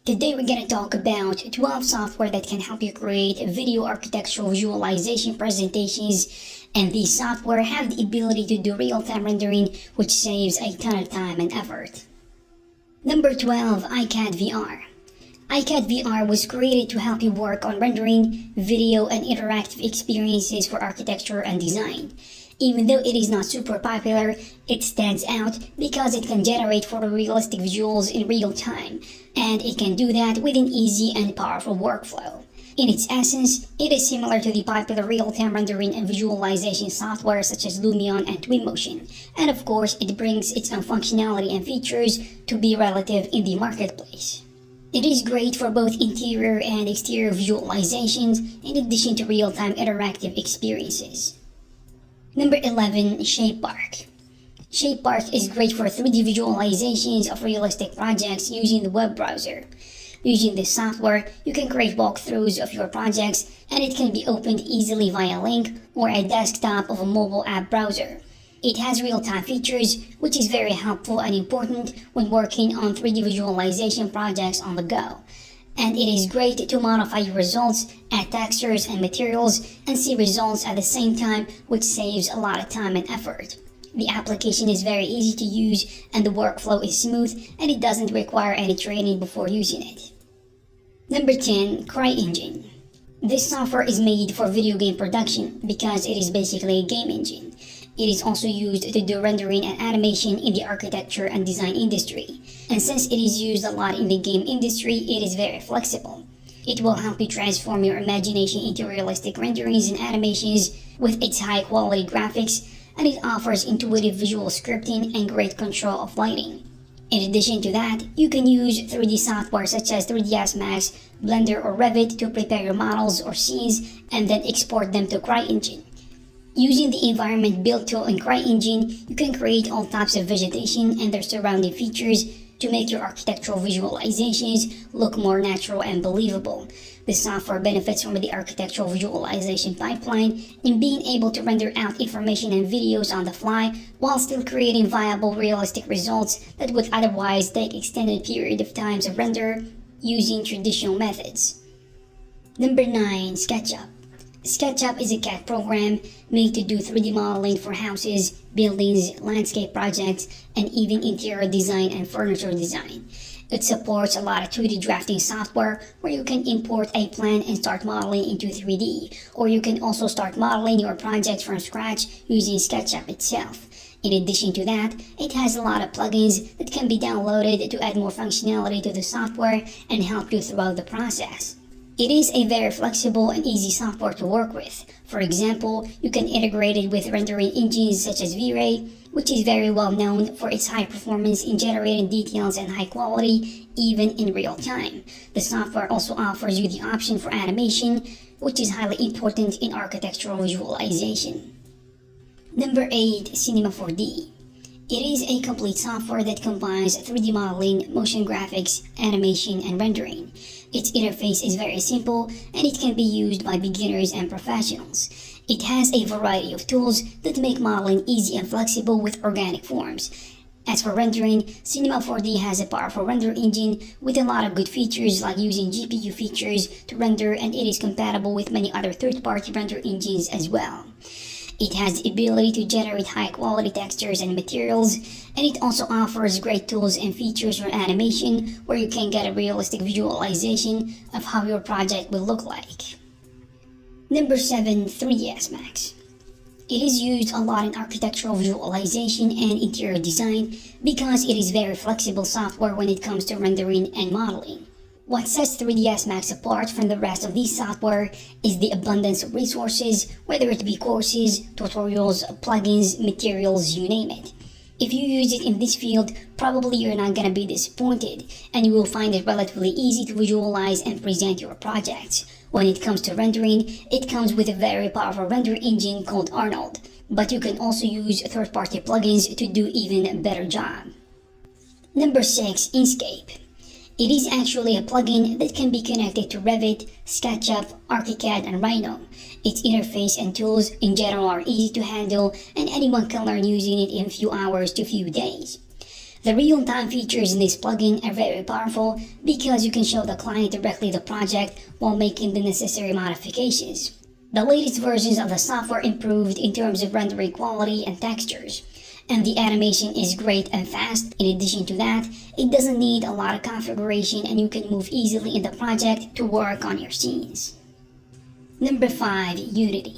Today we're going to talk about 12 software that can help you create video architectural visualization presentations, and these software have the ability to do real-time rendering, which saves a ton of time and effort. Number 12, iCAD VR. iCAD VR was created to help you work on rendering, video, and interactive experiences for architecture and design. Even though it is not super popular, it stands out because it can generate photorealistic visuals in real time, and it can do that with an easy and powerful workflow. In its essence, it is similar to the popular real-time rendering and visualization software such as Lumion and Twinmotion, and of course it brings its own functionality and features to be relative in the marketplace. It is great for both interior and exterior visualizations in addition to real-time interactive experiences. Number 11, ShapePark. ShapePark is great for 3D visualizations of realistic projects using the web browser. Using this software, you can create walkthroughs of your projects, and it can be opened easily via link or a desktop of a mobile app browser. It has real-time features, which is very helpful and important when working on 3D visualization projects on the go. And it is great to modify your results, add textures and materials, and see results at the same time, which saves a lot of time and effort. The application is very easy to use, and the workflow is smooth, and it doesn't require any training before using it. Number 10, CryEngine. This software is made for video game production because it is basically a game engine. It is also used to do rendering and animation in the architecture and design industry. And since it is used a lot in the game industry, it is very flexible. It will help you transform your imagination into realistic renderings and animations with its high-quality graphics, and it offers intuitive visual scripting and great control of lighting. In addition to that, you can use 3D software such as 3ds Max, Blender, or Revit to prepare your models or scenes and then export them to CryEngine. Using the environment build tool in CryEngine, you can create all types of vegetation and their surrounding features to make your architectural visualizations look more natural and believable. This software benefits from the architectural visualization pipeline in being able to render out information and videos on the fly while still creating viable, realistic results that would otherwise take extended period of time to render using traditional methods. Number 9, SketchUp. SketchUp is a CAD program made to do 3D modeling for houses, buildings, landscape projects, and even interior design and furniture design. It supports a lot of 2D drafting software where you can import a plan and start modeling into 3D, or you can also start modeling your project from scratch using SketchUp itself. In addition to that, it has a lot of plugins that can be downloaded to add more functionality to the software and help you throughout the process. It is a very flexible and easy software to work with. For example, you can integrate it with rendering engines such as V-Ray, which is very well known for its high performance in generating details and high quality, even in real time. The software also offers you the option for animation, which is highly important in architectural visualization. Number 8, Cinema 4D. It is a complete software that combines 3D modeling, motion graphics, animation, and rendering. Its interface is very simple, and it can be used by beginners and professionals. It has a variety of tools that make modeling easy and flexible with organic forms. As for rendering, Cinema 4D has a powerful render engine with a lot of good features like using GPU features to render, and it is compatible with many other third-party render engines as well. It has the ability to generate high-quality textures and materials, and it also offers great tools and features for animation where you can get a realistic visualization of how your project will look like. Number 7, 3ds Max. It is used a lot in architectural visualization and interior design because it is very flexible software when it comes to rendering and modeling. What sets 3ds Max apart from the rest of these software is the abundance of resources, whether it be courses, tutorials, plugins, materials, you name it. If you use it in this field, probably you're not gonna be disappointed, and you will find it relatively easy to visualize and present your projects. When it comes to rendering, it comes with a very powerful render engine called Arnold, but you can also use third-party plugins to do even a better job. Number 6, Inkscape. It is actually a plugin that can be connected to Revit, SketchUp, ArchiCAD, and Rhino. Its interface and tools in general are easy to handle, and anyone can learn using it in a few hours to few days. The real-time features in this plugin are very powerful because you can show the client directly the project while making the necessary modifications. The latest versions of the software improved in terms of rendering quality and textures, and the animation is great and fast. In addition to that, it doesn't need a lot of configuration and you can move easily in the project to work on your scenes. Number 5. Unity.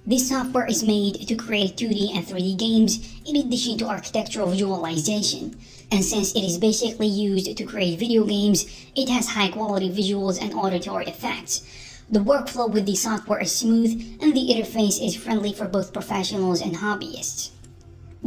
This software is made to create 2D and 3D games in addition to architectural visualization, and since it is basically used to create video games, it has high quality visuals and auditory effects. The workflow with the software is smooth and the interface is friendly for both professionals and hobbyists.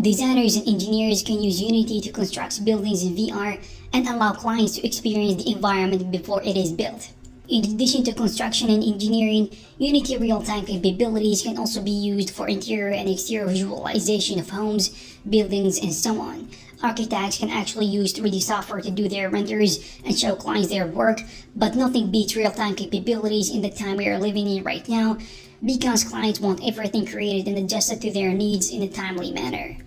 Designers and engineers can use Unity to construct buildings in VR and allow clients to experience the environment before it is built. In addition to construction and engineering, Unity real-time capabilities can also be used for interior and exterior visualization of homes, buildings, and so on. Architects can actually use 3D software to do their renders and show clients their work, but nothing beats real-time capabilities in the time we are living in right now because clients want everything created and adjusted to their needs in a timely manner.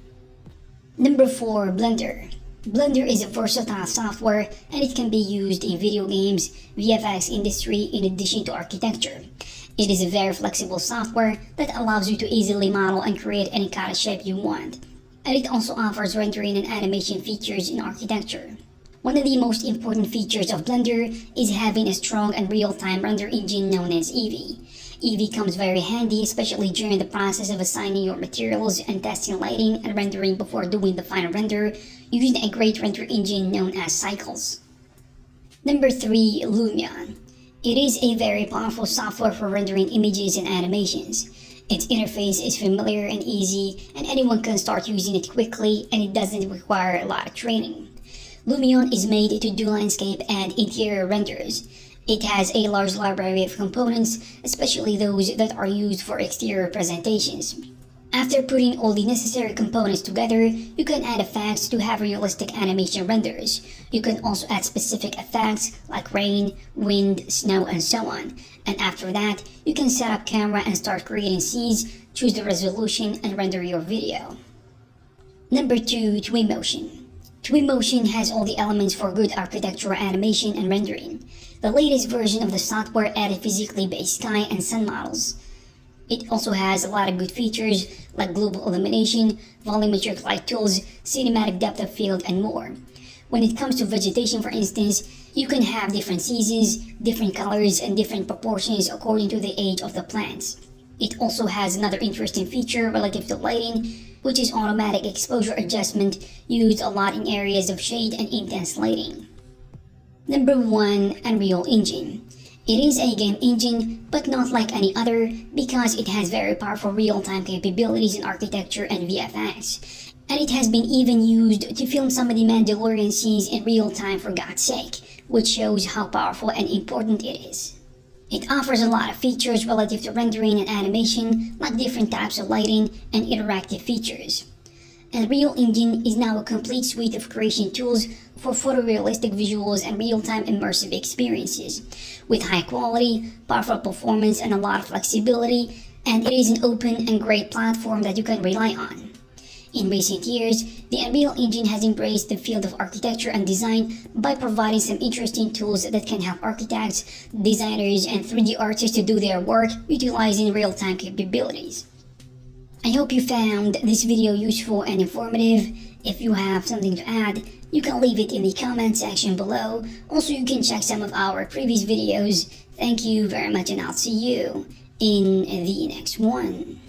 Number 4. Blender. Blender is a versatile software and it can be used in video games, VFX industry in addition to architecture. It is a very flexible software that allows you to easily model and create any kind of shape you want. And it also offers rendering and animation features in architecture. One of the most important features of Blender is having a strong and real-time render engine known as Eevee. Eevee comes very handy, especially during the process of assigning your materials and testing lighting and rendering before doing the final render, using a great render engine known as Cycles. Number 3. Lumion. It is a very powerful software for rendering images and animations. Its interface is familiar and easy, and anyone can start using it quickly, and it doesn't require a lot of training. Lumion is made to do landscape and interior renders. It has a large library of components, especially those that are used for exterior presentations. After putting all the necessary components together, you can add effects to have realistic animation renders. You can also add specific effects like rain, wind, snow, and so on. And after that, you can set up camera and start creating scenes, choose the resolution, and render your video. Number 2. Twinmotion. Twinmotion has all the elements for good architectural animation and rendering. The latest version of the software added physically based sky and sun models. It also has a lot of good features like global illumination, volumetric light tools, cinematic depth of field, and more. When it comes to vegetation, for instance, you can have different seasons, different colors, and different proportions according to the age of the plants. It also has another interesting feature relative to lighting, which is automatic exposure adjustment used a lot in areas of shade and intense lighting. Number 1. Unreal Engine. It is a game engine, but not like any other because it has very powerful real-time capabilities in architecture and VFX. And it has been even used to film some of the Mandalorian scenes in real time for God's sake, which shows how powerful and important it is. It offers a lot of features relative to rendering and animation, like different types of lighting and interactive features. Unreal Engine is now a complete suite of creation tools for photorealistic visuals and real-time immersive experiences, with high quality, powerful performance, and a lot of flexibility, and it is an open and great platform that you can rely on. In recent years, the Unreal Engine has embraced the field of architecture and design by providing some interesting tools that can help architects, designers, and 3D artists to do their work utilizing real-time capabilities. I hope you found this video useful and informative. If you have something to add, you can leave it in the comment section below. Also, you can check some of our previous videos. Thank you very much, and I'll see you in the next one.